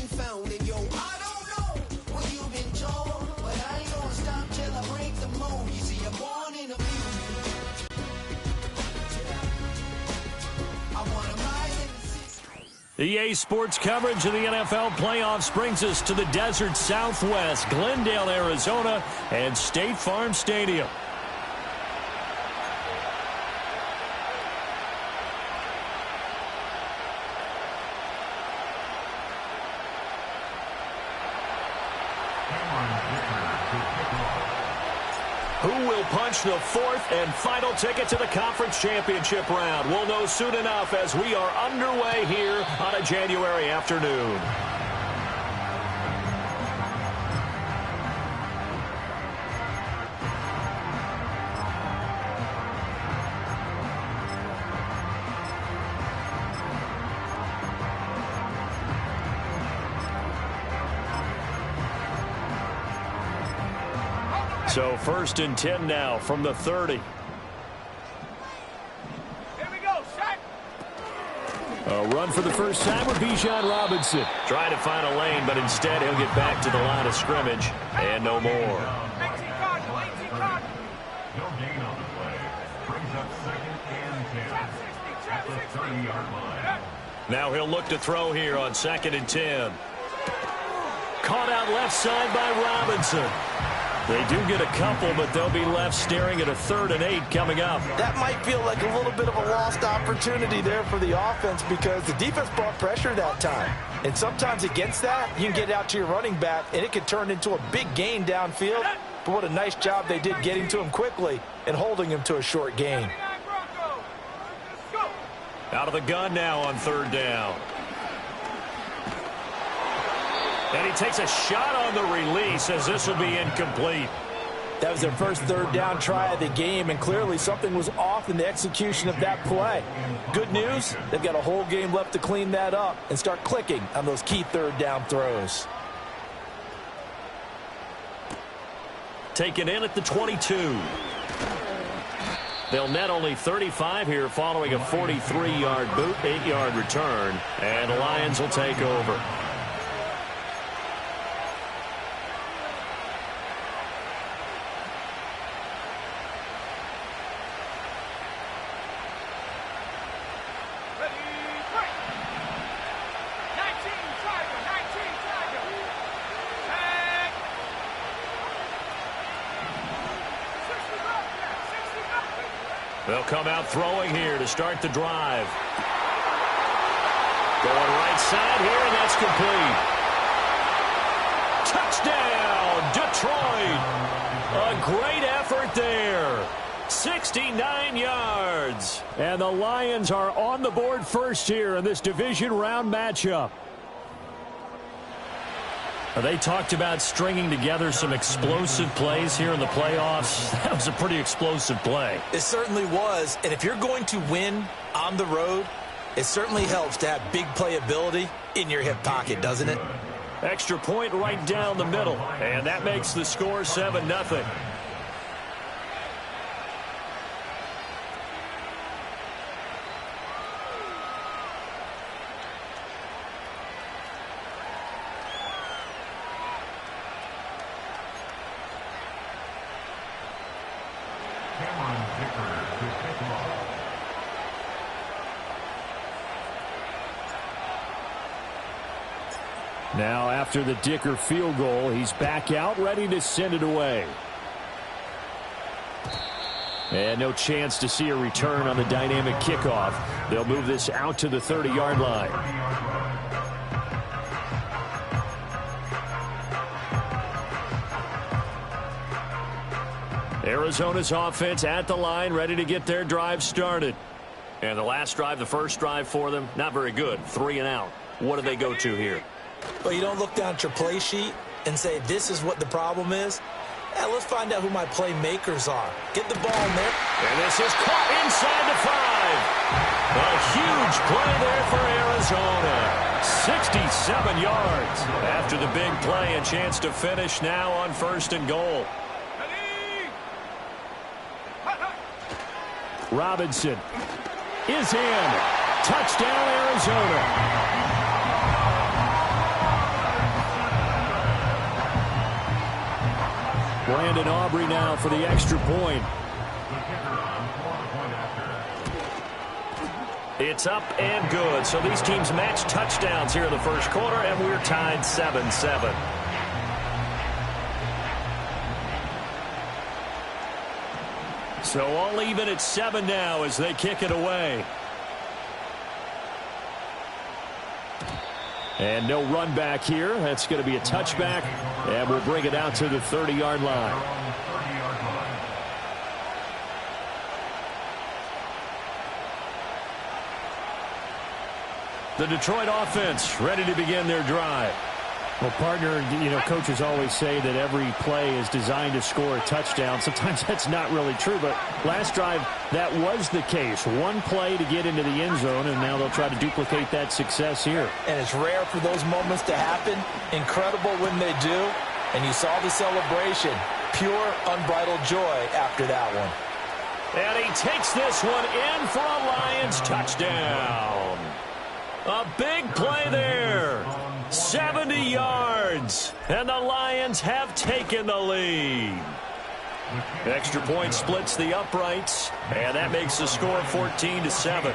been found. And yo, I don't know what you've been told, but I ain't gonna stop till I break the mold. You see, I'm born in a music. I wanna rise in the EA Sports coverage of the NFL playoffs brings us to the desert Southwest, Glendale, Arizona, and State Farm Stadium. Who will punch the fourth and final ticket to the conference championship round? We'll know soon enough as we are underway here on a January afternoon. So 1st and 10 now from the 30. Here we go, Shaq. A run for the first time with Bijan Robinson. Trying to find a lane, but instead he'll get back to the line of scrimmage. And no more. 18 Cardinal, 18 Cardinal. No gain on the play. Brings up 2nd and 10 at the 30-yard line. Now he'll look to throw here on 2nd and 10. Caught out left side by Robinson. They do get a couple, but they'll be left staring at a 3rd and 8 coming up. That might feel like a little bit of a lost opportunity there for the offense because the defense brought pressure that time. And sometimes against that, you can get out to your running back, and it can turn into a big gain downfield. But what a nice job they did getting to him quickly and holding him to a short gain. Out of the gun now on 3rd down. And he takes a shot on the release as this will be incomplete. That was their first 3rd down try of the game, and clearly something was off in the execution of that play. Good news, they've got a whole game left to clean that up and start clicking on those key 3rd down throws. Taken in at the 22. They'll net only 35 here following a 43-yard boot, 8-yard return, and the Lions will take over. They'll come out throwing here to start the drive. Going right side here, and that's complete. Touchdown, Detroit. A great effort there. 69 yards. And the Lions are on the board first here in this division round matchup. They talked about stringing together some explosive plays here in the playoffs. That was a pretty explosive play. It certainly was. And if you're going to win on the road, it certainly helps to have big playability in your hip pocket, doesn't it? Extra point right down the middle. And that makes the score 7-0. Now, after the Dicker field goal, he's back out, ready to send it away. And no chance to see a return on the dynamic kickoff. They'll move this out to the 30-yard line. Arizona's offense at the line, ready to get their drive started. And the last drive, the first drive for them, not very good. 3 and out. What do they go to here? Well, you don't look down at your play sheet and say, this is what the problem is. Yeah, let's find out who my playmakers are. Get the ball in there. And this is caught inside the 5. A huge play there for Arizona. 67 yards. After the big play, a chance to finish now on 1st and goal. Robinson is in. Touchdown, Arizona. Brandon Aubrey now for the extra point. It's up and good. So these teams match touchdowns here in the first quarter, and we're tied 7-7. So all even at 7 now as they kick it away. And no run back here. That's going to be a touchback, and we'll bring it out to the 30-yard line. The Detroit offense ready to begin their drive. Well, partner, coaches always say that every play is designed to score a touchdown. Sometimes that's not really true, but last drive, that was the case. One play to get into the end zone, and now they'll try to duplicate that success here. And it's rare for those moments to happen. Incredible when they do. And you saw the celebration. Pure, unbridled joy after that one. And he takes this one in for a Lions touchdown. A big play there. 70 yards. And the Lions have taken the lead. Extra point splits the uprights. And that makes the score 14-7.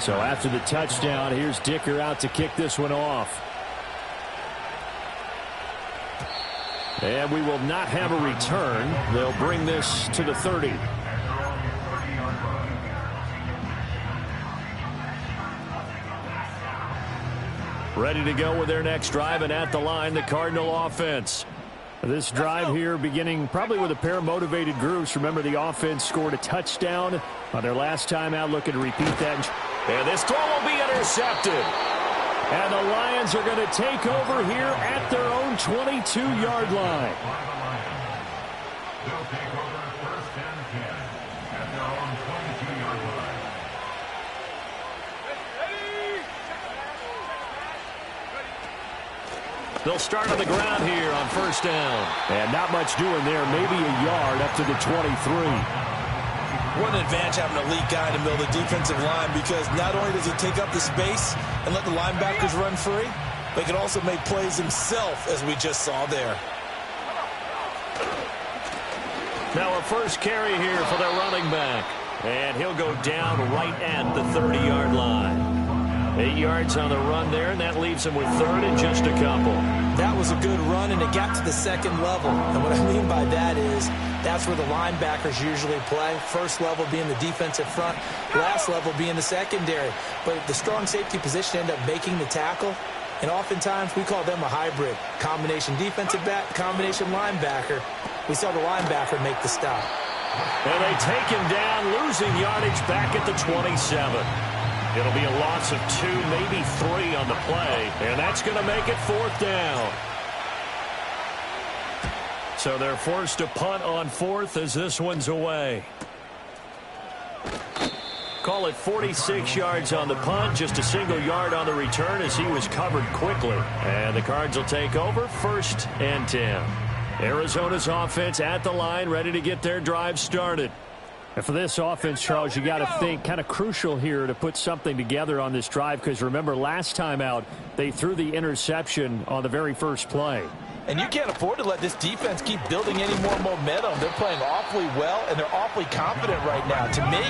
So after the touchdown, here's Dicker out to kick this one off. And we will not have a return. They'll bring this to the 30. Ready to go with their next drive, and at the line, the Cardinal offense. This drive here beginning probably with a pair of motivated groups. Remember, the offense scored a touchdown on their last time out, looking to repeat that. And this throw will be intercepted. And the Lions are going to take over here at their own 22-yard line. They'll take over first and 10 at their own 22-yard line. They'll start on the ground here on first down. And not much doing there. Maybe a yard up to the 23. What an advantage having an elite guy in the middle of the defensive line, because not only does he take up the space and let the linebackers run free, but he can also make plays himself, as we just saw there. Now a first carry here for their running back. And he'll go down right at the 30-yard line. 8 yards on the run there, and that leaves him with third and just a couple. That was a good run, and it got to the second level. And what I mean by that is that's where the linebackers usually play. First level being the defensive front, last level being the secondary. But the strong safety position ended up making the tackle, and oftentimes we call them a hybrid. Combination defensive back, combination linebacker. We saw the linebacker make the stop. And they take him down, losing yardage back at the 27. It'll be a loss of 2, maybe 3 on the play, and that's going to make it fourth down. So they're forced to punt on fourth as this one's away. Call it 46 yards on the punt, just a single yard on the return as he was covered quickly. And the Cards will take over first and 10. Arizona's offense at the line, ready to get their drive started. And for this offense, Charles, you got to think kind of crucial here to put something together on this drive, because remember last time out they threw the interception on the very first play. And you can't afford to let this defense keep building any more momentum. They're playing awfully well, and they're awfully confident right now. To me,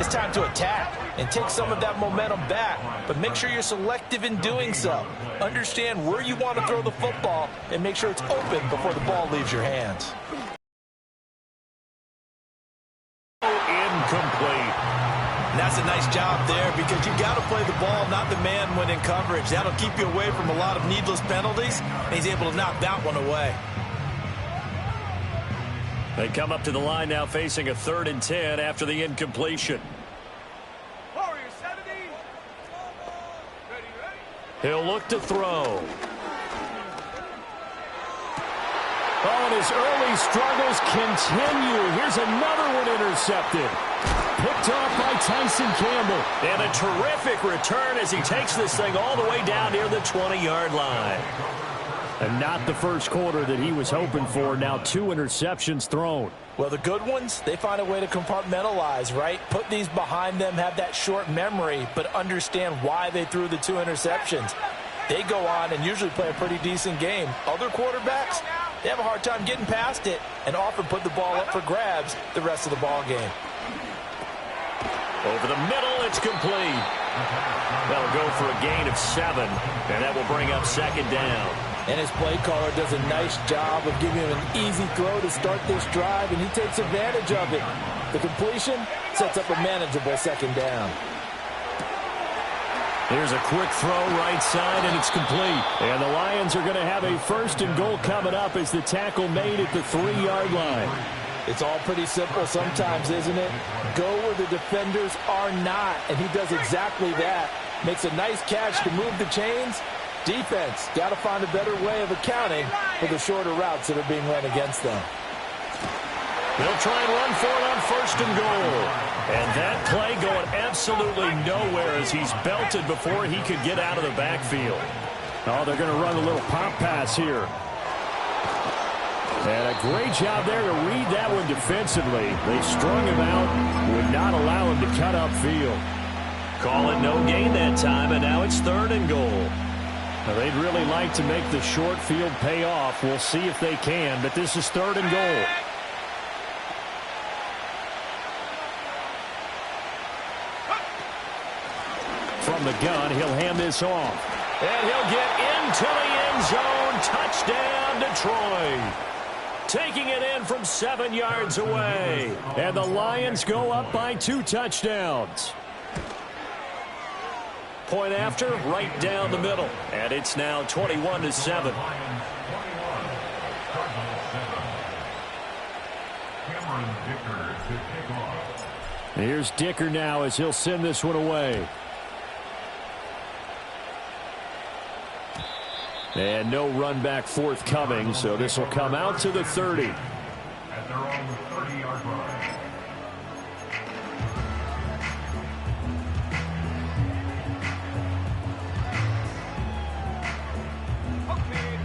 it's time to attack and take some of that momentum back, but make sure you're selective in doing so. Understand where you want to throw the football and make sure it's open before the ball leaves your hands. Incomplete. And that's a nice job there, because you got to play the ball, not the man when in coverage. That'll keep you away from a lot of needless penalties, and he's able to knock that one away. They come up to the line now facing a 3rd and 10 after the incompletion. Warriors 70. Ready. He'll look to throw. Oh, and his early struggles continue. Here's another one intercepted. Picked off by Tyson Campbell. And a terrific return as he takes this thing all the way down near the 20-yard line. And not the first quarter that he was hoping for. Now 2 interceptions thrown. Well, the good ones, they find a way to compartmentalize, right? Put these behind them, have that short memory, but understand why they threw the 2 interceptions. they go on and usually play a pretty decent game. Other quarterbacks, they have a hard time getting past it and often put the ball up for grabs the rest of the ball game. Over the middle, it's complete. That'll go for a gain of 7, and that will bring up second down. And his play caller does a nice job of giving him an easy throw to start this drive, and he takes advantage of it. The completion sets up a manageable second down. Here's a quick throw right side, and it's complete. And the Lions are going to have a 1st and goal coming up as the tackle made at the 3-yard line. It's all pretty simple sometimes, isn't it? Go where the defenders are not, and he does exactly that. Makes a nice catch to move the chains. Defense, got to find a better way of accounting for the shorter routes that are being run against them. They'll try and run for it on 1st and goal. And that play going absolutely nowhere as he's belted before he could get out of the backfield. Oh, they're going to run a little pop pass here. And a great job there to read that one defensively. They strung him out, would not allow him to cut upfield. Call it no gain that time, and now it's 3rd and goal. Now, they'd really like to make the short field pay off. We'll see if they can, but this is 3rd and goal. From the gun, he'll hand this off. And he'll get into the end zone. Touchdown, Detroit. Taking it in from 7 yards away. And the Lions go up by 2 touchdowns. Point after, right down the middle. And it's now 21-7. Here's Dicker now as he'll send this one away. And no run back forthcoming, so this will come out to the 30. At their own 30-yard line.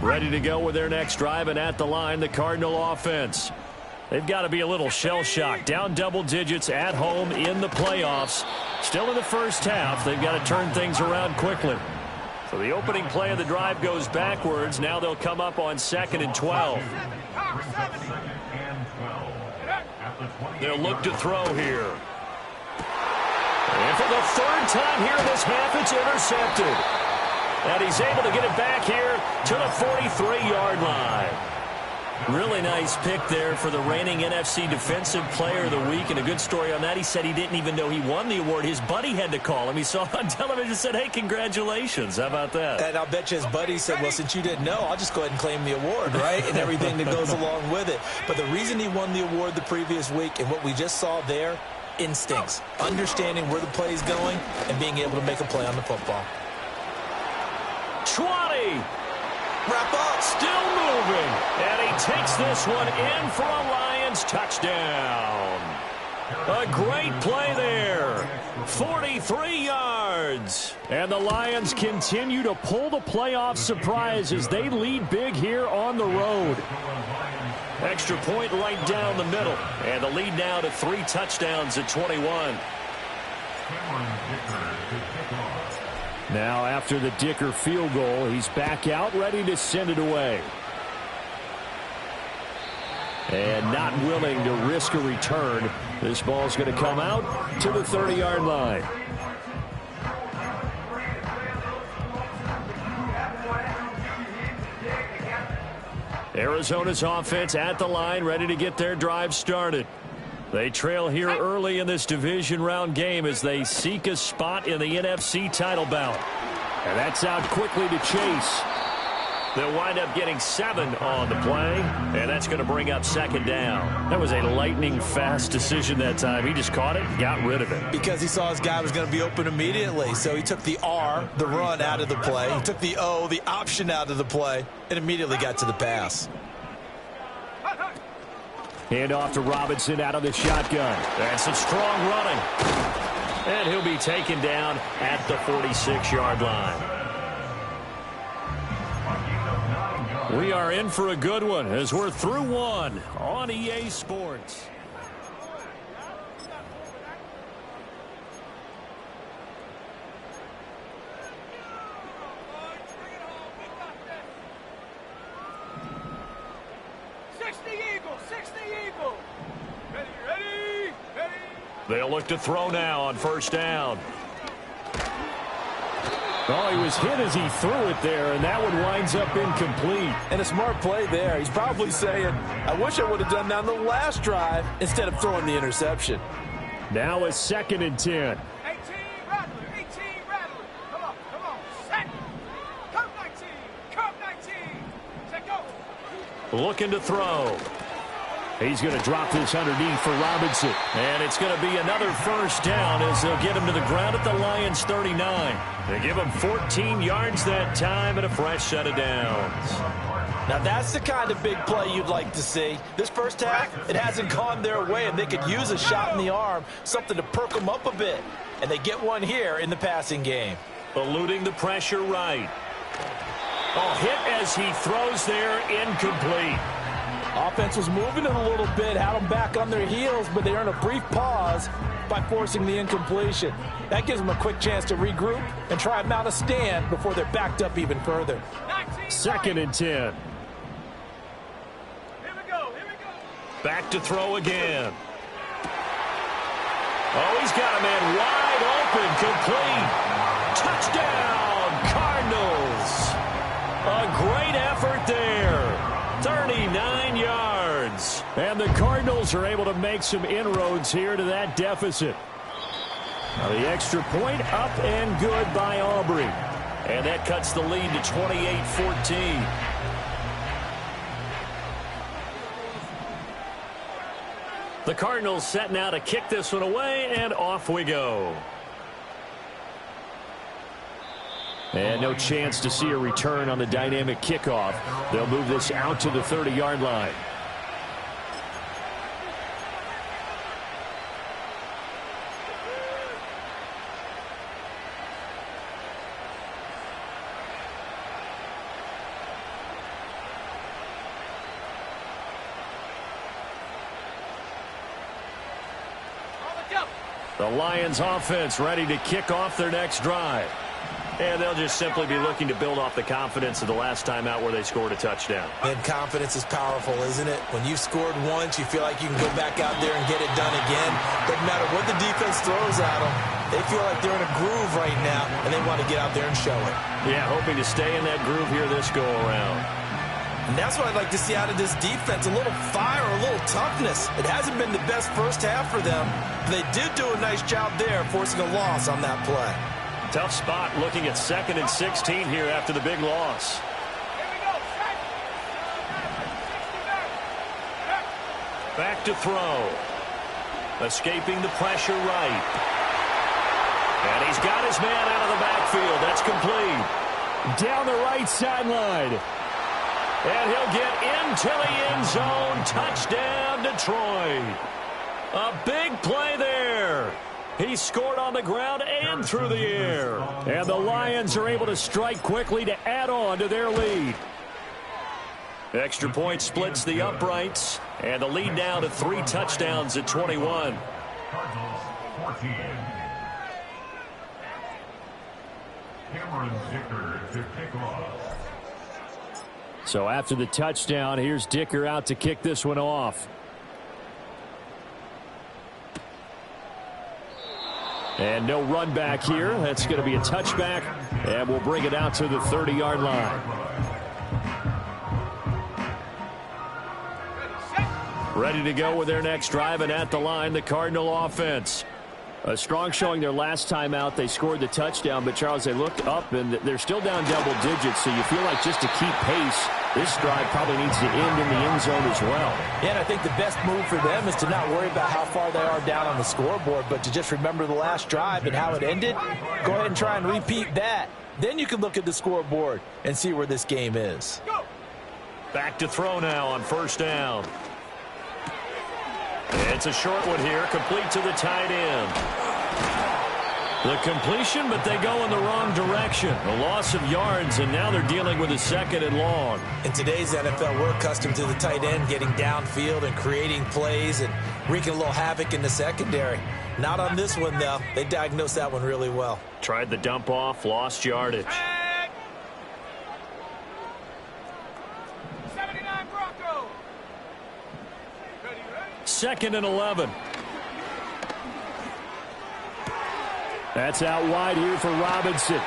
Ready to go with their next drive, and at the line, the Cardinal offense. They've got to be a little shell-shocked. Down double digits at home in the playoffs. Still in the first half. They've got to turn things around quickly. So the opening play of the drive goes backwards. Now they'll come up on 2nd and 12. They'll look to throw here. And for the 3rd time here in this half, it's intercepted. And he's able to get it back here to the 43-yard line. Really nice pick there for the reigning NFC Defensive Player of the Week. And a good story on that. He said he didn't even know he won the award. His buddy had to call him. He saw it on television and said, hey, congratulations. How about that? And I'll bet you his buddy said, well, since you didn't know, I'll just go ahead and claim the award, right? And everything that goes along with it. But the reason he won the award the previous week and what we just saw there, instincts. Understanding where the play is going and being able to make a play on the football. 20. Wrap up. Still moving. And he takes this one in for a Lions touchdown. A great play there. 43 yards. And the Lions continue to pull the playoff surprise as they lead big here on the road. Extra point right down the middle. And the lead now to 3 touchdowns at 21. Now after the Dicker field goal, he's back out ready to send it away. And not willing to risk a return. This ball's going to come out to the 30-yard line. Arizona's offense at the line, ready to get their drive started. They trail here early in this division round game as they seek a spot in the NFC title bout. And that's out quickly to Chase. They'll wind up getting 7 on the play, and that's going to bring up 2nd down. That was a lightning-fast decision that time. He just caught it, got rid of it. Because he saw his guy was going to be open immediately. So he took the R, the run, out of the play. He took the O, the option, out of the play, and immediately got to the pass. Hand off to Robinson out of the shotgun. That's some strong running. And he'll be taken down at the 46-yard line. We are in for a good one as we're through one on EA Sports. 60 Eagle. Ready, ready, ready. They'll look to throw now on first down. Oh, he was hit as he threw it there, and that one winds up incomplete. And a smart play there. He's probably saying, I wish I would have done that on the last drive instead of throwing the interception. Now a 2nd and 10. 18 Rattler, 18 Rattler. Come on, set. Come 19, set, go. Looking to throw. He's going to drop this underneath for Robinson. And it's going to be another first down as they'll get him to the ground at the Lions' 39. They give him 14 yards that time and a fresh set of downs. Now that's the kind of big play you'd like to see. This first half, it hasn't gone their way, and they could use a shot in the arm, something to perk them up a bit. And they get one here in the passing game. Eluding the pressure right. Oh, hit as he throws there, incomplete. Offense was moving it a little bit, had them back on their heels, but they earn a brief pause by forcing the incompletion. That gives them a quick chance to regroup and try and mount a stand before they're backed up even further. 2nd and 10. Here we go. Back to throw again. Oh, he's got a man wide open, complete. Touchdown, Cardinals. A great effort there. 39 yards. And the Cardinals are able to make some inroads here to that deficit. Now the extra point up and good by Aubrey. And that cuts the lead to 28-14. The Cardinals set now to kick this one away, and off we go. And no chance to see a return on the dynamic kickoff. They'll move this out to the 30-yard line. The Lions offense ready to kick off their next drive. And they'll just simply be looking to build off the confidence of the last time out where they scored a touchdown. And confidence is powerful, isn't it? When you've scored once, you feel like you can go back out there and get it done again. Doesn't matter what the defense throws at them. They feel like they're in a groove right now, and they want to get out there and show it. Yeah, hoping to stay in that groove here this go-around. And that's what I'd like to see out of this defense, a little fire, a little toughness. It hasn't been the best first half for them, but they did do a nice job there forcing a loss on that play. Tough spot looking at 2nd and 16 here after the big loss. Back to throw. Escaping the pressure right. And he's got his man out of the backfield. That's complete. Down the right sideline. And he'll get into the end zone. Touchdown, Detroit. A big play there. He scored on the ground and through the air. And the Lions are able to strike quickly to add on to their lead. Extra point splits the uprights. And the lead now to 3 touchdowns at 21. Cardinals 14. Cameron Dicker to kick off. So after the touchdown, here's Dicker out to kick this one off. And no run back here. That's going to be a touchback. And we'll bring it out to the 30-yard line. Ready to go with their next drive, and at the line, the Cardinal offense. A strong showing their last time out. They scored the touchdown, but, Charles, they looked up, and they're still down double digits, so you feel like just to keep pace, this drive probably needs to end in the end zone as well. Yeah, and I think the best move for them is to not worry about how far they are down on the scoreboard, but to just remember the last drive and how it ended. Go ahead and try and repeat that. Then you can look at the scoreboard and see where this game is. Back to throw now on first down. It's a short one here, complete to the tight end. The completion, but they go in the wrong direction. A loss of yards, and now they're dealing with a 2nd and long. In today's NFL, we're accustomed to the tight end getting downfield and creating plays and wreaking a little havoc in the secondary. Not on this one, though. They diagnosed that one really well. Tried the dump off, lost yardage. 79 Bronco. 2nd and 11. That's out wide here for Robinson.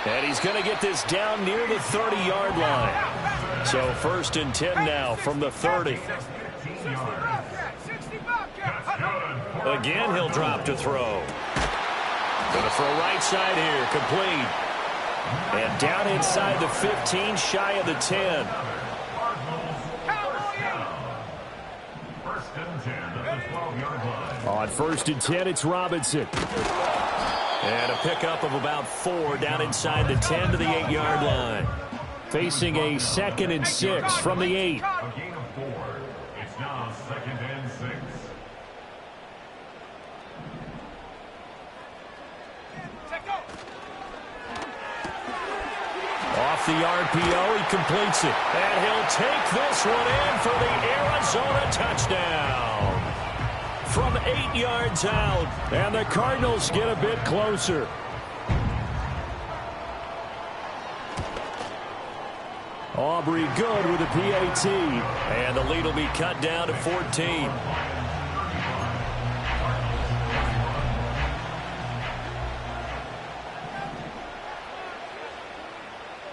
And he's going to get this down near the 30-yard line. So 1st and 10 now from the 30. Again, he'll drop to throw. Going to throw right side here, complete. And down inside the 15, shy of the 10. On 1st and 10, it's Robinson. And a pickup of about 4 down inside the 10 to the 8-yard line. Facing a 2nd and 6 from the 8. A gain of 4. It's now 2nd and 6. Off the RPO, he completes it. And he'll take this one in for the Arizona touchdown. From 8 yards out. And the Cardinals get a bit closer. Aubrey good with a PAT. And the lead will be cut down to 14.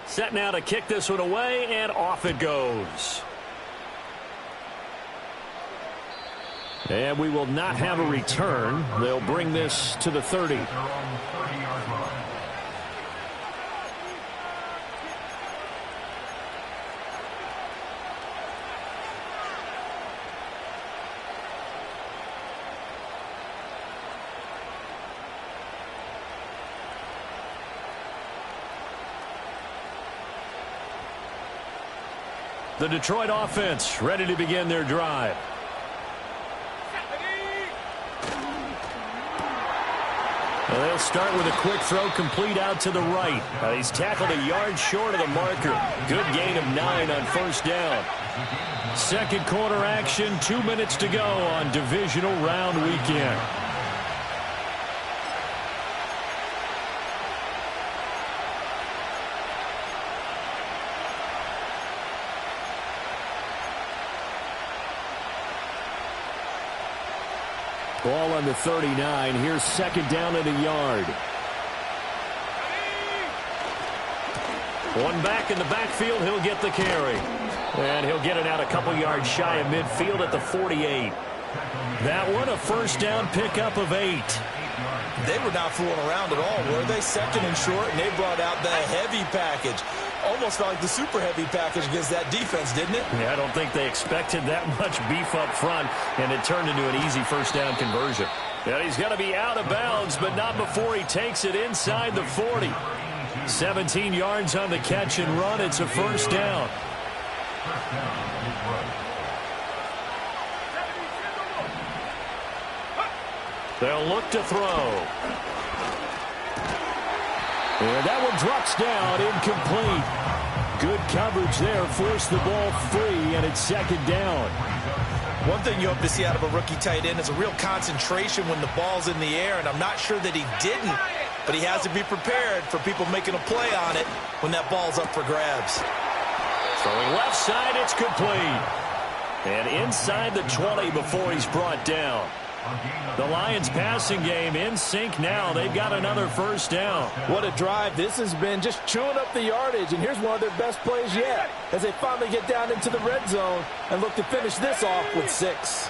Set now to kick this one away, and off it goes. And we will not have a return. They'll bring this to the 30. They're on the 30-yard line. The Detroit offense ready to begin their drive. Well, they'll start with a quick throw complete out to the right. He's tackled a yard short of the marker. Good gain of 9 on 1st down. Second quarter action, 2 minutes to go on divisional round weekend. Ball on the 39. Here's 2nd down and a yard. One back in the backfield, he'll get the carry. And he'll get it out a couple yards shy of midfield at the 48. That one, a 1st down pickup of 8. They were not fooling around at all, were they? 2nd and short, and they brought out the heavy package. Almost felt like the super heavy package against that defense, didn't it? Yeah, I don't think they expected that much beef up front, and it turned into an easy 1st down conversion. And he's going to be out of bounds, but not before he takes it inside the 40. 17 yards on the catch and run. It's a 1st down. They'll look to throw. And that one drops down, incomplete. Good coverage there, forced the ball free, and it's 2nd down. One thing you hope to see out of a rookie tight end is a real concentration when the ball's in the air, and I'm not sure that he didn't, but he has to be prepared for people making a play on it when that ball's up for grabs. Throwing left side, it's complete. And inside the 20 before he's brought down. The Lions passing game in sync now. They've got another 1st down. What a drive this has been, just chewing up the yardage, and here's one of their best plays yet as they finally get down into the red zone and look to finish this off with 6.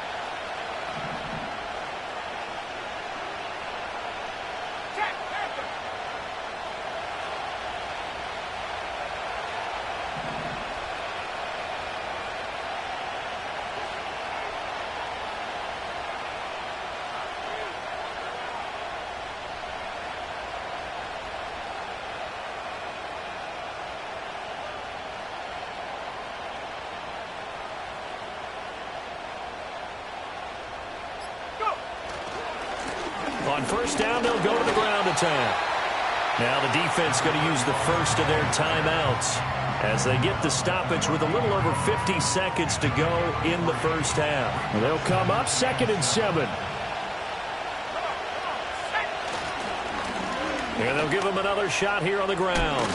On 1st down, they'll go to the ground attack. Now the defense going to use the first of their timeouts as they get the stoppage with a little over 50 seconds to go in the 1st half. And they'll come up 2nd and 7. And they'll give him another shot here on the ground.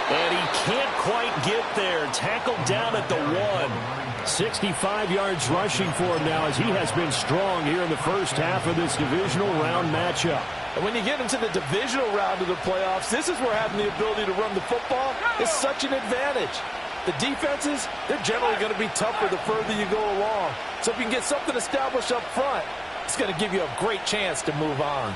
And he can't quite get there. Tackled down at the 1. 65 yards rushing for him now as he has been strong here in the first half of this divisional round matchup. And when you get into the divisional round of the playoffs, this is where having the ability to run the football is such an advantage. The defenses, they're generally going to be tougher the further you go along. So if you can get something established up front, it's going to give you a great chance to move on.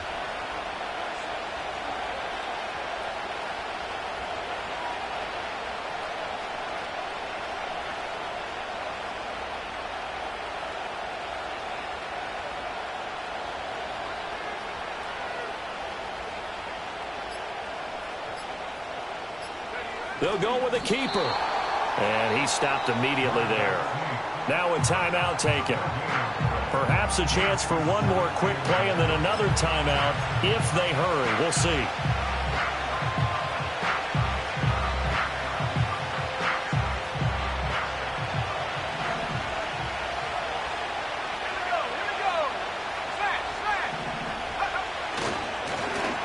They'll go with a keeper. And he stopped immediately there. Now a timeout taken. Perhaps a chance for one more quick play and then another timeout if they hurry. We'll see.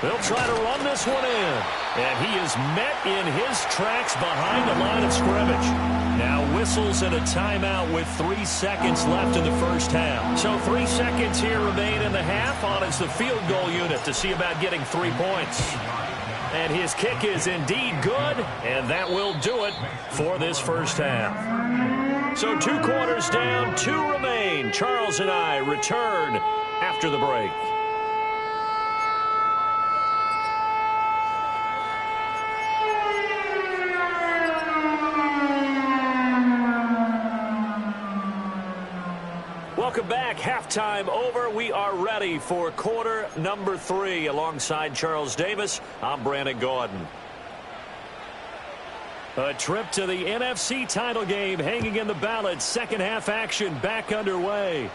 They'll try to run this one in. And he is met in his tracks behind the line of scrimmage. Now whistles and a timeout with 3 seconds left in the first half. So 3 seconds here remain in the half. On is the field goal unit to see about getting 3 points. And his kick is indeed good. And that will do it for this first half. So 2 quarters down, 2 remain. Charles and I return after the break. Welcome back. Halftime over. We are ready for quarter number 3. Alongside Charles Davis, I'm Brandon Gaudin. A trip to the NFC title game hanging in the balance. Second half action back underway.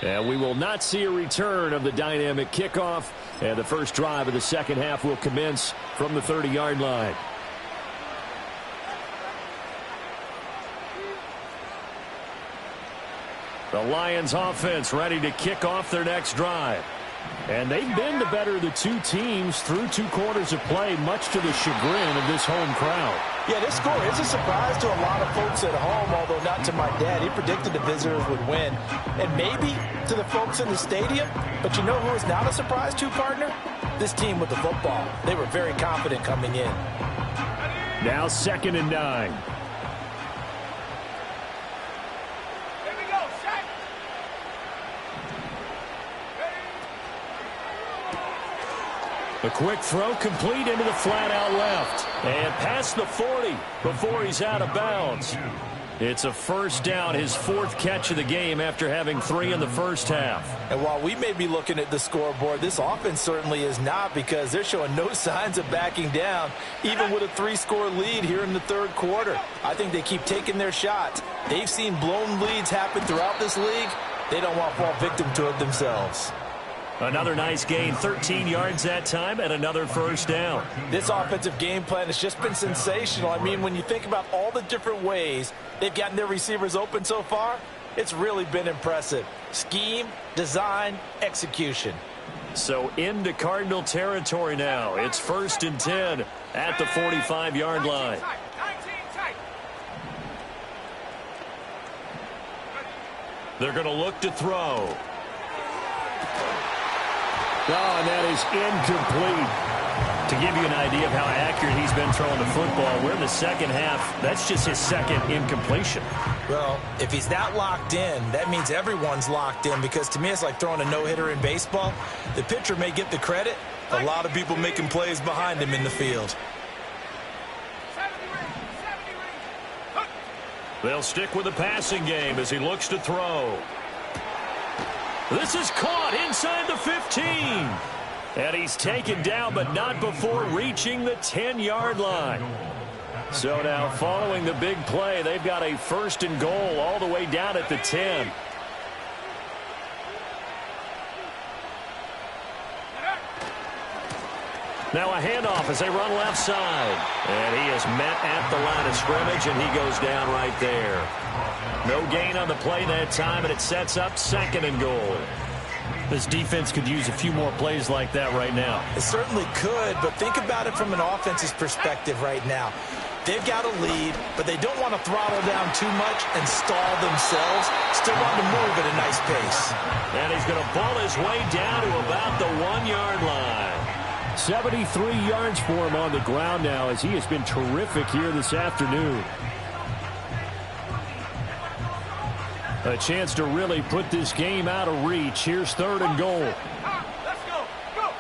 And we will not see a return of the dynamic kickoff. And the first drive of the second half will commence from the 30-yard line. The Lions offense ready to kick off their next drive. And they've been the better of the 2 teams through 2 quarters of play, much to the chagrin of this home crowd. Yeah, this score is a surprise to a lot of folks at home, although not to my dad. He predicted the visitors would win. And maybe to the folks in the stadium. But you know who is not a surprise to, partner? This team with the football. They were very confident coming in. Now 2nd and 9. A quick throw complete into the flat out left. And past the 40 before he's out of bounds. It's a first down, his 4th catch of the game after having 3 in the first half. And while we may be looking at the scoreboard, this offense certainly is not, because they're showing no signs of backing down, even with a 3-score lead here in the 3rd quarter. I think they keep taking their shots. They've seen blown leads happen throughout this league. They don't want to fall victim to it themselves. Another nice gain, 13 yards that time, and another first down. This offensive game plan has just been sensational. I mean, when you think about all the different ways they've gotten their receivers open so far, it's really been impressive. Scheme, design, execution. So into Cardinal territory now. It's 1st and 10 at the 45-yard line. They're going to look to throw. Oh, and that is incomplete. To give you an idea of how accurate he's been throwing the football, we're in the second half. That's just his 2nd incompletion. Well, if he's that locked in, that means everyone's locked in, because to me it's like throwing a no-hitter in baseball. The pitcher may get the credit. A lot of people making plays behind him in the field. They'll stick with the passing game as he looks to throw. This is caught inside the 15. And he's taken down, but not before reaching the 10-yard line. So now following the big play, they've got a 1st and goal all the way down at the 10. Now a handoff as they run left side. And he is met at the line of scrimmage, and he goes down right there. No gain on the play that time, and it sets up 2nd and goal. This defense could use a few more plays like that right now. It certainly could, but think about it from an offense's perspective right now. They've got a lead, but they don't want to throttle down too much and stall themselves. Still want to move at a nice pace. And he's going to ball his way down to about the 1-yard line. 73 yards for him on the ground now, as he has been terrific here this afternoon. A chance to really put this game out of reach. Here's 3rd and goal. Let's go. Go.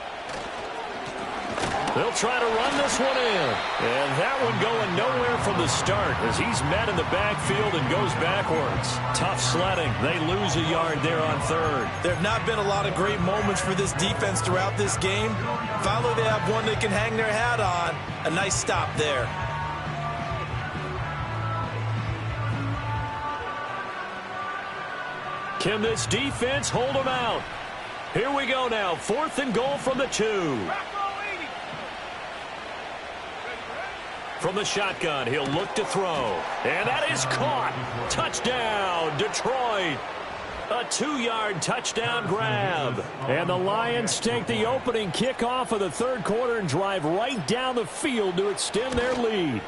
They'll try to run this one in. And that one going nowhere from the start as he's met in the backfield and goes backwards. Tough sledding. They lose a yard there on 3rd. There have not been a lot of great moments for this defense throughout this game. Finally, they have one they can hang their hat on. A nice stop there. Can this defense hold them out? Here we go now. 4th and goal from the 2. From the shotgun, he'll look to throw. And that is caught. Touchdown, Detroit. A 2-yard touchdown grab. And the Lions take the opening kickoff of the 3rd quarter and drive right down the field to extend their lead.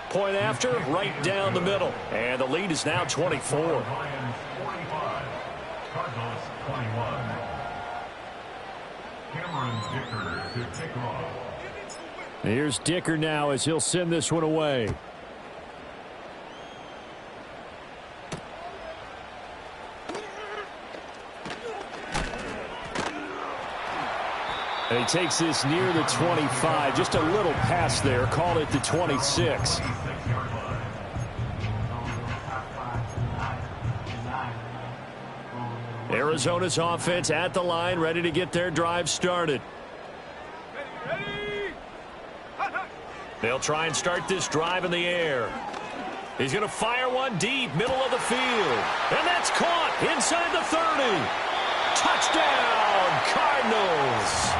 Point after, right down the middle. And the lead is now 24. Lions 45, Cardinals 21. Cameron Dicker to kick off. Here's Dicker now as he'll send this one away. And he takes this near the 25. Just a little pass there. Call it the 26. Arizona's offense at the line, ready to get their drive started. Ready. They'll try and start this drive in the air. He's going to fire one deep, middle of the field. And that's caught inside the 30. Touchdown, Cardinals.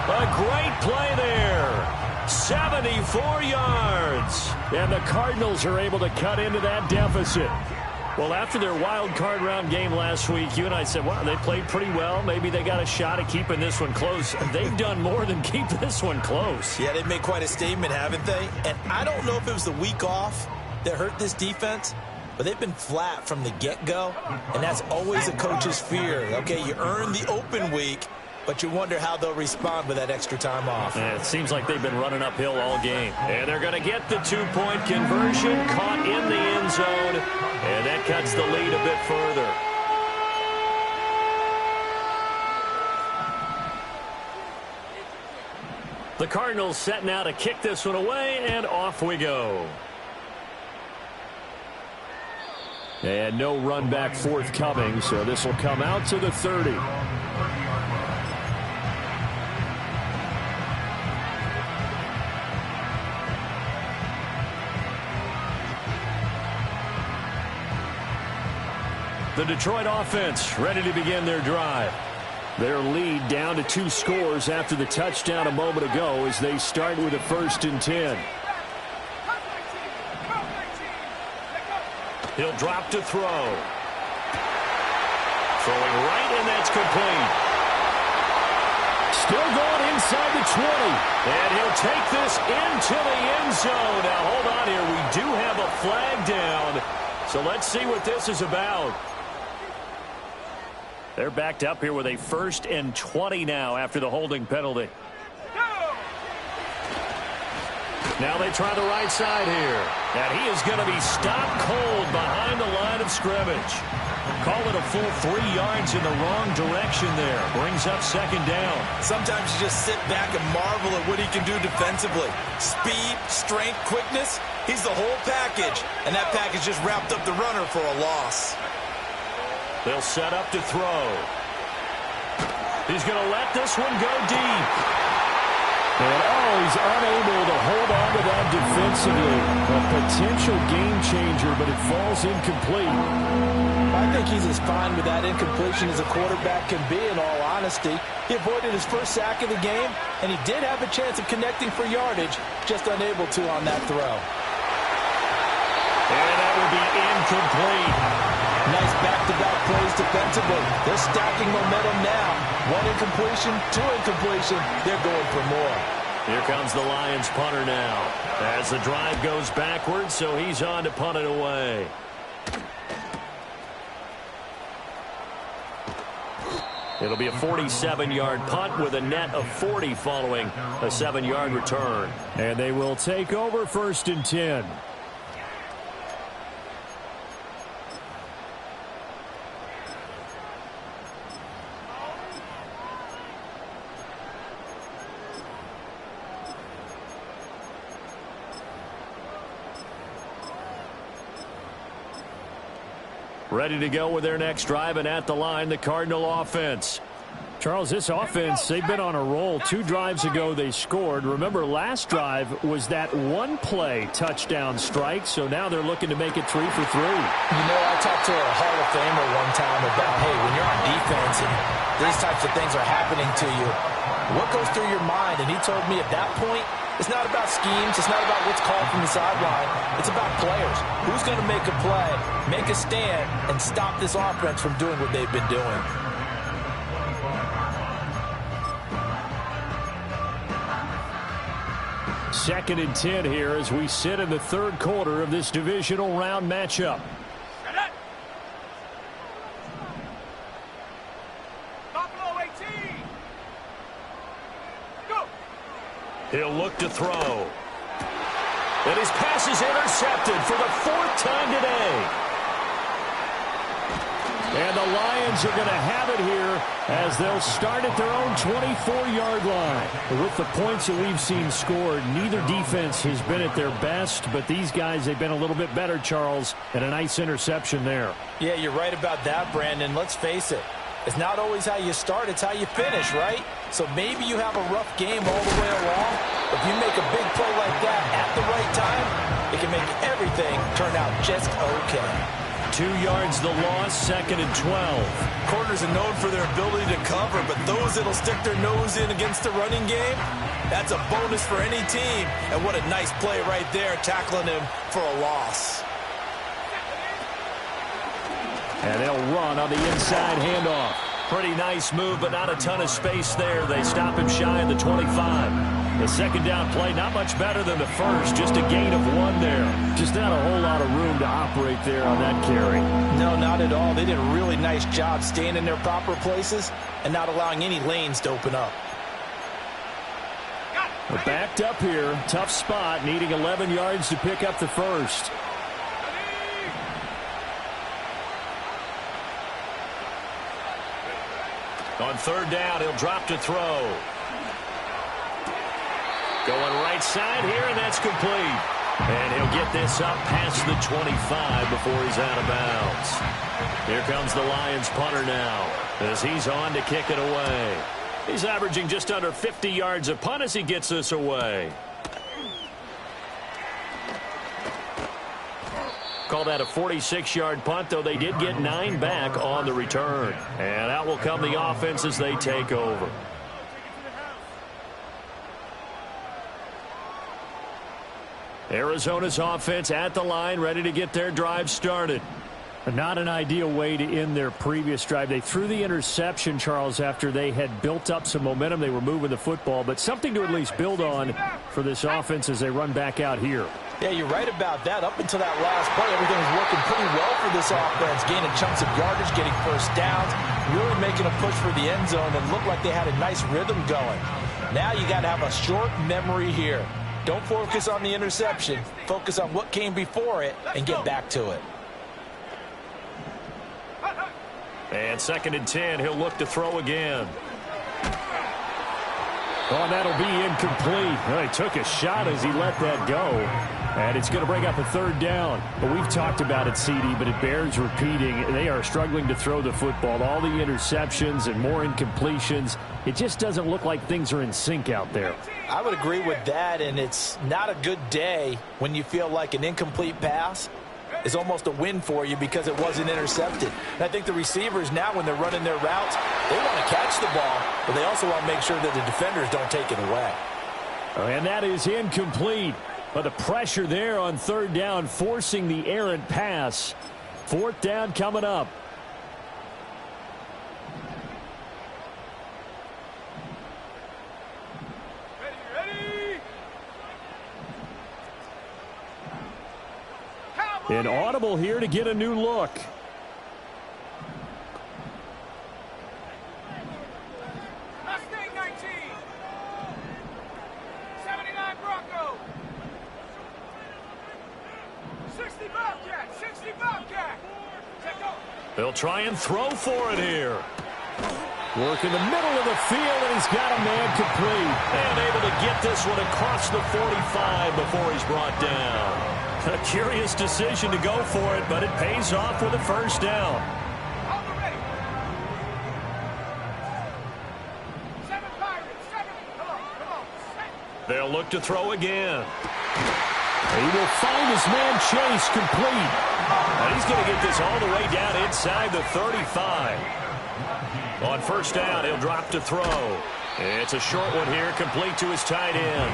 A great play there. 74 yards. And the Cardinals are able to cut into that deficit. Well, after their wild card round game last week, you and I said, well, they played pretty well. Maybe they got a shot at keeping this one close. They've done more than keep this one close. Yeah, they've made quite a statement, haven't they? And I don't know if it was the week off that hurt this defense, but they've been flat from the get-go, and that's always a coach's fear. Okay, you earn the open week, but you wonder how they'll respond with that extra time off. And it seems like they've been running uphill all game. And they're going to get the 2-point conversion, caught in the end zone, and that cuts the lead a bit further. The Cardinals set now to kick this one away, and off we go. And no run back forthcoming, so this will come out to the 30. The Detroit offense ready to begin their drive. Their lead down to 2 scores after the touchdown a moment ago as they start with a 1st and 10. He'll drop to throw. Throwing right, and that's complete. Still going inside the 20. And he'll take this into the end zone. Now, hold on here. We do have a flag down. So let's see what this is about. They're backed up here with a 1st and 20 now after the holding penalty. Now they try the right side here. And he is going to be stopped cold behind the line of scrimmage. Call it a full 3 yards in the wrong direction there. Brings up 2nd down. Sometimes you just sit back and marvel at what he can do defensively. Speed, strength, quickness, he's the whole package. And that package just wrapped up the runner for a loss. They'll set up to throw. He's going to let this one go deep. And he's unable to hold on to that defensively. A potential game changer, but it falls incomplete. I think he's as fine with that incompletion as a quarterback can be, in all honesty. He avoided his first sack of the game, and he did have a chance of connecting for yardage, just unable to on that throw. And that will be incomplete. Nice back-to-back plays defensively. They're stacking momentum now. 1 incompletion, 2 incompletion. They're going for more. Here comes the Lions punter now. As the drive goes backwards, so he's on to punt it away. It'll be a 47-yard punt with a net of 40 following a 7-yard return. And they will take over 1st and 10. Ready to go with their next drive, and at the line, the Cardinal offense. Charles, this offense, they've been on a roll. 2 drives ago, they scored. Remember, last drive was that one-play touchdown strike, so now they're looking to make it 3 for 3. You know, I talked to a Hall of Famer one time about, hey, when you're on defense and these types of things are happening to you, what goes through your mind? And he told me at that point, it's not about schemes. It's not about what's called from the sideline. It's about players. Who's going to make a play, make a stand, and stop this offense from doing what they've been doing? Second and 10 here as we sit in the 3rd quarter of this divisional round matchup. Buffalo 18. Go. He'll look to throw. And his pass is intercepted for the 4th time today. And the Lions are going to have it here as they'll start at their own 24-yard line. With the points that we've seen scored, neither defense has been at their best, but these guys, they've been a little bit better, Charles, and a nice interception there. Yeah, you're right about that, Brandon. Let's face it. It's not always how you start, it's how you finish, right? So maybe you have a rough game all the way along, but if you make a big play like that at the right time, it can make everything turn out just okay. 2 yards the loss, 2nd and 12. Corners are known for their ability to cover, but those that'll stick their nose in against the running game, that's a bonus for any team. And what a nice play right there, tackling him for a loss. And they'll run on the inside handoff. Pretty nice move, but not a ton of space there. They stop him shy of the 25. The 2nd down play, not much better than the first. Just a gain of 1 there. Just not a whole lot of room to operate there on that carry. No, not at all. They did a really nice job staying in their proper places and not allowing any lanes to open up. But backed up here. Tough spot, needing 11 yards to pick up the first. On 3rd down, he'll drop to throw. Going right side here, and that's complete. And he'll get this up past the 25 before he's out of bounds. Here comes the Lions punter now as he's on to kick it away. He's averaging just under 50 yards a punt as he gets this away. Call that a 46-yard punt, though they did get 9 back on the return. And out will come the offense as they take over. Arizona's offense at the line, ready to get their drive started. Not an ideal way to end their previous drive. They threw the interception, Charles, after they had built up some momentum. They were moving the football, but something to at least build on for this offense as they run back out here. Yeah, you're right about that. Up until that last play, everything was working pretty well for this offense, gaining chunks of yardage, getting first downs, really making a push for the end zone, and looked like they had a nice rhythm going. Now you got to have a short memory here. Don't focus on the interception. Focus on what came before it and get back to it. And 2nd and 10, he'll look to throw again. Oh, that'll be incomplete. Well, he took a shot as he let that go. And it's going to bring up a 3rd down. But we've talked about it, CD, but it bears repeating. They are struggling to throw the football. All the interceptions and more incompletions. It just doesn't look like things are in sync out there. I would agree with that, and it's not a good day when you feel like an incomplete pass is almost a win for you because it wasn't intercepted. And I think the receivers now, when they're running their routes, they want to catch the ball, but they also want to make sure that the defenders don't take it away. And that is incomplete. But the pressure there on 3rd down, forcing the errant pass. 4th down coming up. Ready. An audible here to get a new look. Mustang 19. 79 Bronco. 60 Bobcat. 60 Bobcat. Check out. They'll try and throw for it here. Work in the middle of the field, and he's got a man complete. And able to get this one across the 45 before he's brought down. A curious decision to go for it, but it pays off with a first down. Hold it ready. 7 Pirates. 7. Come on. Set. They'll look to throw again. He will find his man Chase complete. And he's going to get this all the way down inside the 35. On first down, he'll drop to throw. It's a short one here, complete to his tight end.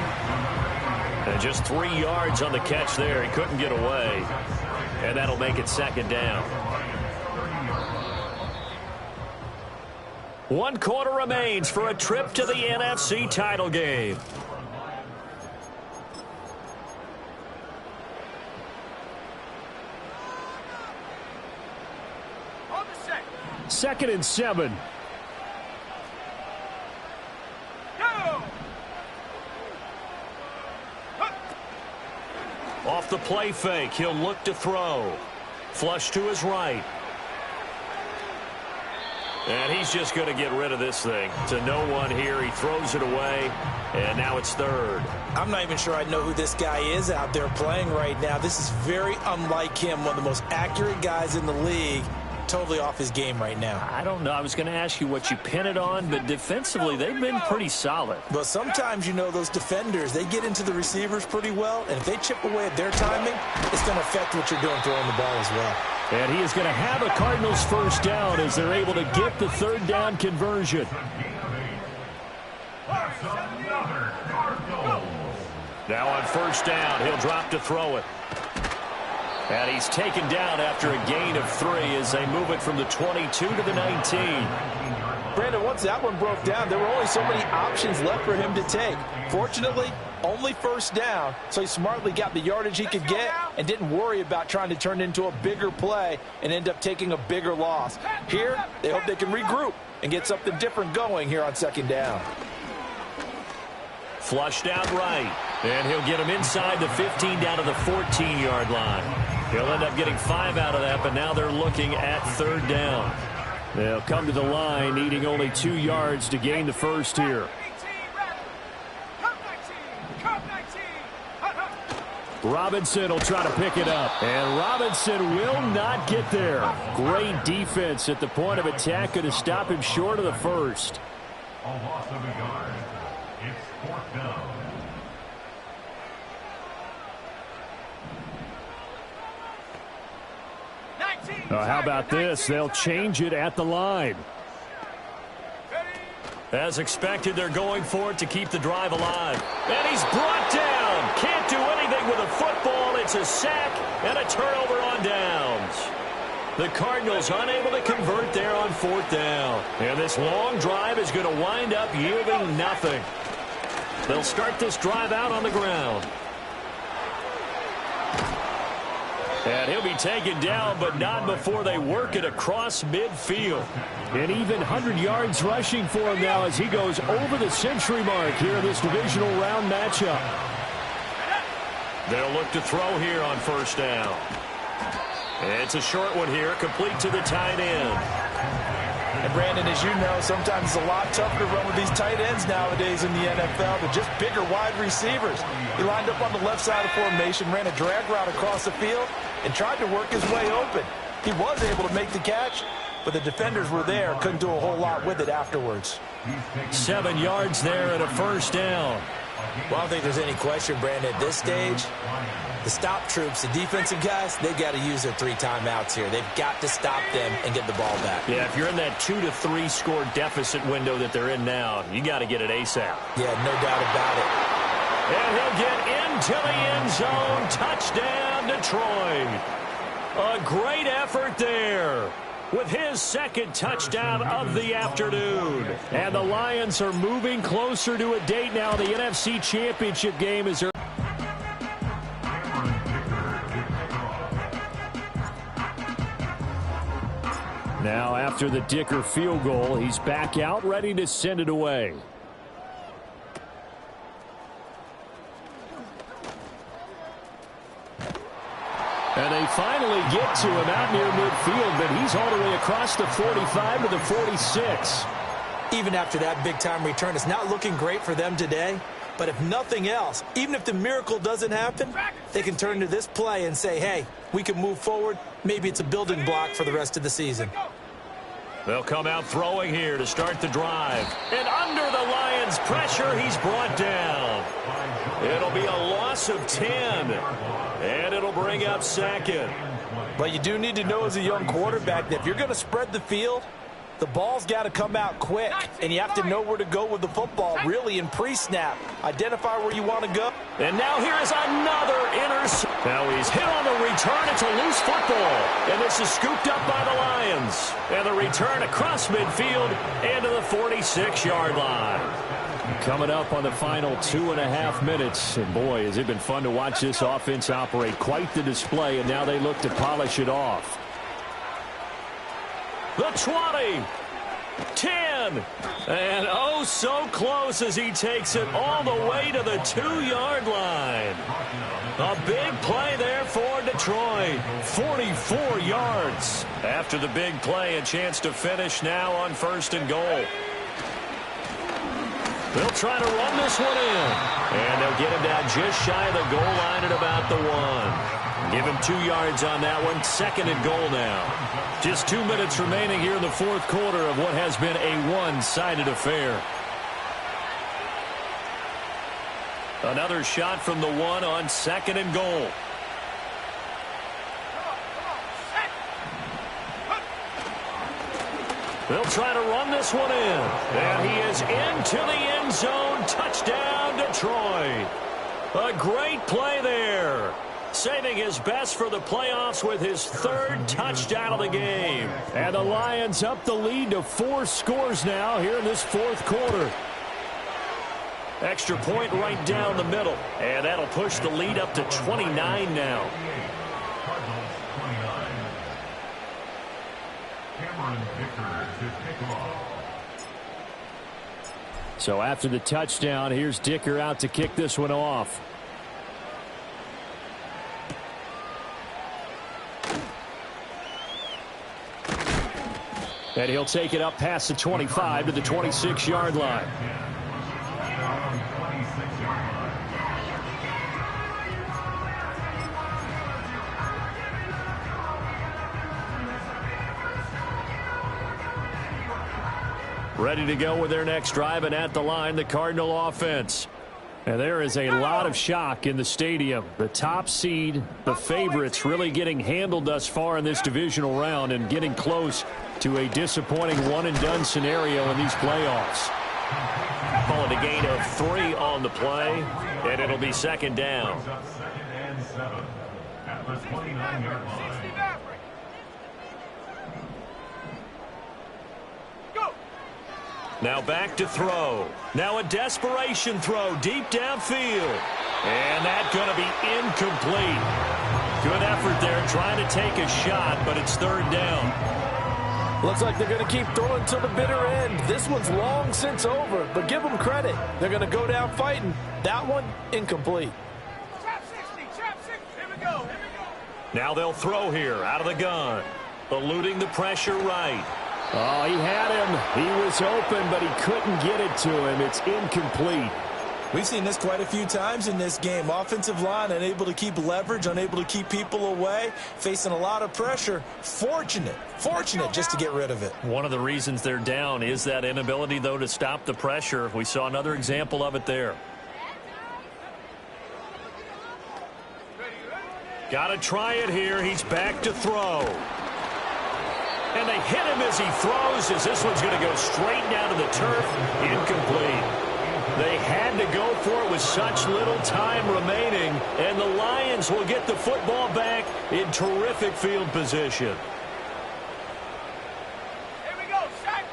And just 3 yards on the catch there. He couldn't get away. And that'll make it second down. 1 quarter remains for a trip to the NFC title game. On the set. 2nd and 7. Go. Off the play fake, he'll look to throw. Flush to his right. And he's just going to get rid of this thing. To no one here, he throws it away, and now it's 3rd. I'm not even sure I know who this guy is out there playing right now. This is very unlike him, one of the most accurate guys in the league. Totally off his game right now. I don't know. I was going to ask you what you pin it on, but defensively, they've been pretty solid. But sometimes, you know, those defenders, they get into the receivers pretty well, and if they chip away at their timing, it's going to affect what you're doing throwing the ball as well. And he is going to have a Cardinals first down as they're able to get the 3rd down conversion. Now on first down, he'll drop to throw it. And he's taken down after a gain of 3 as they move it from the 22 to the 19. Brandon, once that one broke down, there were only so many options left for him to take. Fortunately, only first down, so he smartly got the yardage he could get and didn't worry about trying to turn it into a bigger play and end up taking a bigger loss. Here, they hope they can regroup and get something different going here on 2nd down. Flushed out right, and he'll get him inside the 15 down to the 14-yard line. He'll end up getting 5 out of that, but now they're looking at 3rd down. They'll come to the line, needing only 2 yards to gain the first here. Robinson will try to pick it up, and Robinson will not get there. Great defense at the point of attack, going to stop him short of the first. A loss of a yard. It's 4th down. How about this? They'll change it at the line. As expected, they're going for it to keep the drive alive. And he's brought down. Can't do anything with a football. It's a sack and a turnover on downs. The Cardinals unable to convert there on 4th down. And this long drive is going to wind up yielding nothing. They'll start this drive out on the ground. And he'll be taken down, but not before they work it across midfield. And even 100 yards rushing for him now as he goes over the century mark here in this divisional round matchup. They'll look to throw here on first down. It's a short one here, complete to the tight end. And Brandon, as you know, sometimes it's a lot tougher to run with these tight ends nowadays in the NFL. They're just bigger wide receivers. He lined up on the left side of formation, ran a drag route across the field, and tried to work his way open. He was able to make the catch, but the defenders were there, couldn't do a whole lot with it afterwards. 7 yards there and a first down. Well, I don't think there's any question, Brandon, at this stage, the stop troops, the defensive guys, they got to use their 3 timeouts here. They've got to stop them and get the ball back. Yeah, if you're in that 2 to 3 score deficit window that they're in now, you got to get it ASAP. Yeah, no doubt about it. And he'll get into the end zone. Touchdown, Detroit. A great effort there with his 2nd touchdown of the afternoon. And the Lions are moving closer to a date now. The NFC Championship game is Now after the Dicker field goal, he's back out ready to send it away. And they finally get to him out near midfield, but he's all the way across the 45 to the 46. Even after that big-time return, it's not looking great for them today. But if nothing else, even if the miracle doesn't happen, they can turn to this play and say, hey, we can move forward. Maybe it's a building block for the rest of the season. They'll come out throwing here to start the drive. And under the Lions' pressure, he's brought down. It'll be a loss of 10. And it'll bring up second. But you do need to know as a young quarterback that if you're going to spread the field, the ball's got to come out quick, and you have to know where to go with the football, really, in pre-snap. Identify where you want to go. And now here is another interception. Now he's hit on the return. It's a loose football. And this is scooped up by the Lions. And the return across midfield and to the 46-yard line. Coming up on the final 2.5 minutes. And boy, has it been fun to watch this offense operate. Quite the display, and now they look to polish it off. The 20, 10, and oh so close as he takes it all the way to the 2-yard line. A big play there for Detroit, 44 yards. After the big play, a chance to finish now on 1st and goal. They'll try to run this one in, and they'll get him down just shy of the goal line at about the 1. Give him 2 yards on that one. 2nd and goal now. Just 2 minutes remaining here in the 4th quarter of what has been a one-sided affair. Another shot from the 1 on 2nd and goal. They'll try to run this one in. And he is into the end zone. Touchdown, Detroit. A great play there. Saving his best for the playoffs with his 3rd touchdown of the game. And the Lions up the lead to 4 scores now here in this 4th quarter. Extra point right down the middle. And that'll push the lead up to 29 now. Cardinals 29. Cameron Dicker to kick off. So after the touchdown, here's Dicker out to kick this one off. And he'll take it up past the 25 to the 26-yard line. Ready to go with their next drive, and at the line, the Cardinal offense. And there is a lot of shock in the stadium. The top seed, the favorites, really getting handled thus far in this divisional round and getting close to a disappointing one-and-done scenario in these playoffs. Call it a gain of 3 on the play, and it'll be 2nd down. Second and 7 at the 29-yard line. 60 Maverick. Go. Now back to throw. Now a desperation throw deep downfield. And that's going to be incomplete. Good effort there trying to take a shot, but it's 3rd down. Looks like they're going to keep throwing till the bitter end. This one's long since over, but give them credit. They're going to go down fighting. That one, incomplete. Trap 60, trap 60. Here we go, here we go. Now they'll throw here out of the gun. Eluding the pressure right. Oh, he had him. He was open, but he couldn't get it to him. It's incomplete. We've seen this quite a few times in this game. Offensive line unable to keep leverage, unable to keep people away, facing a lot of pressure. Fortunate just to get rid of it. One of the reasons they're down is that inability, though, to stop the pressure. We saw another example of it there. Got to try it here. He's back to throw. And they hit him as he throws, as this one's going to go straight down to the turf. Incomplete. They had to go for it with such little time remaining, and the Lions will get the football back in terrific field position. Here we go, sack.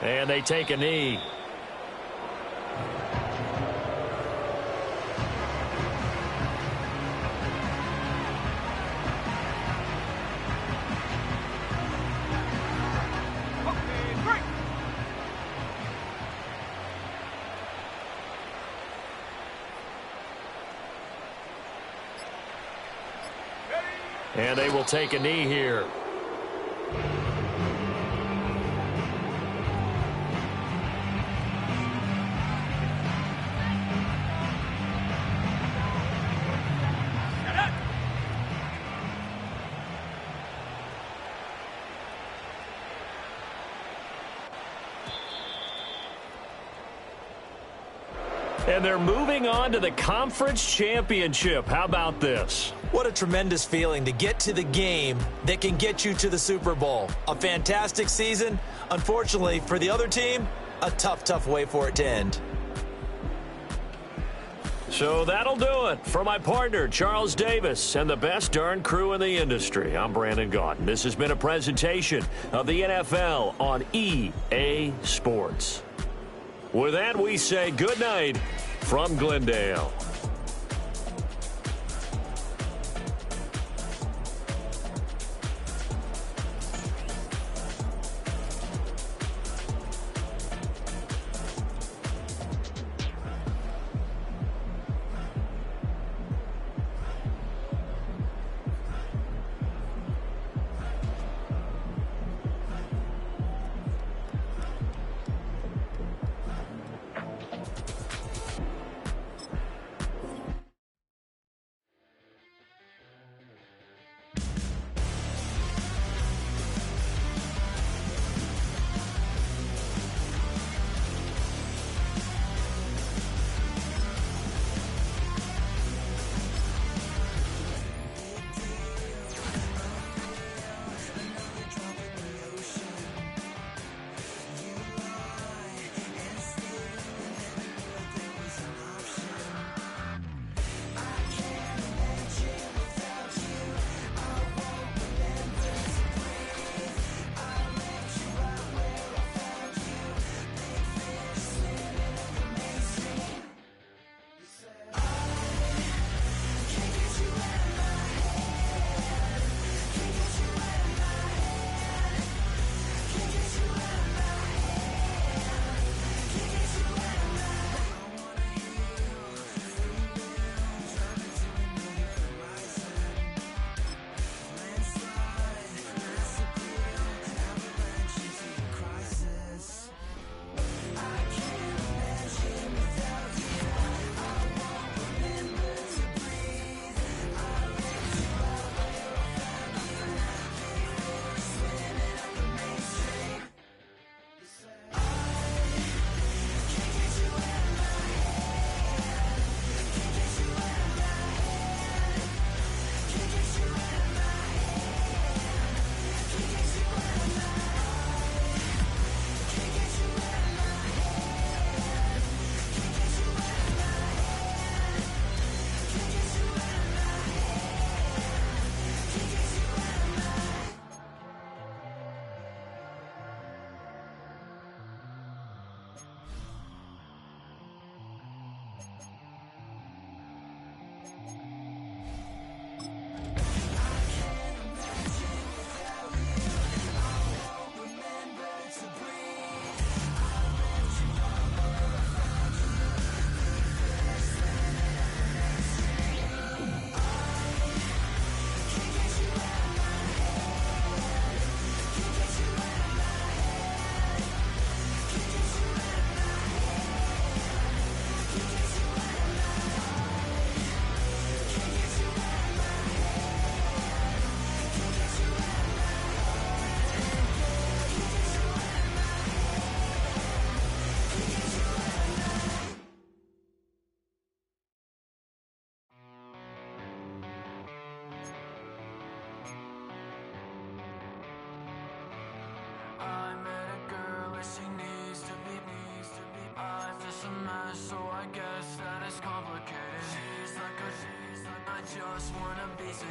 And they take a knee. And they will take a knee here. And they're moving on to the conference championship. How about this? What a tremendous feeling to get to the game that can get you to the Super Bowl. A fantastic season. Unfortunately, for the other team, a tough way for it to end. So that'll do it. For my partner, Charles Davis, and the best darn crew in the industry, I'm Brandon Gaudin. This has been a presentation of the NFL on EA Sports. With that, we say good night from Glendale. just wanna be so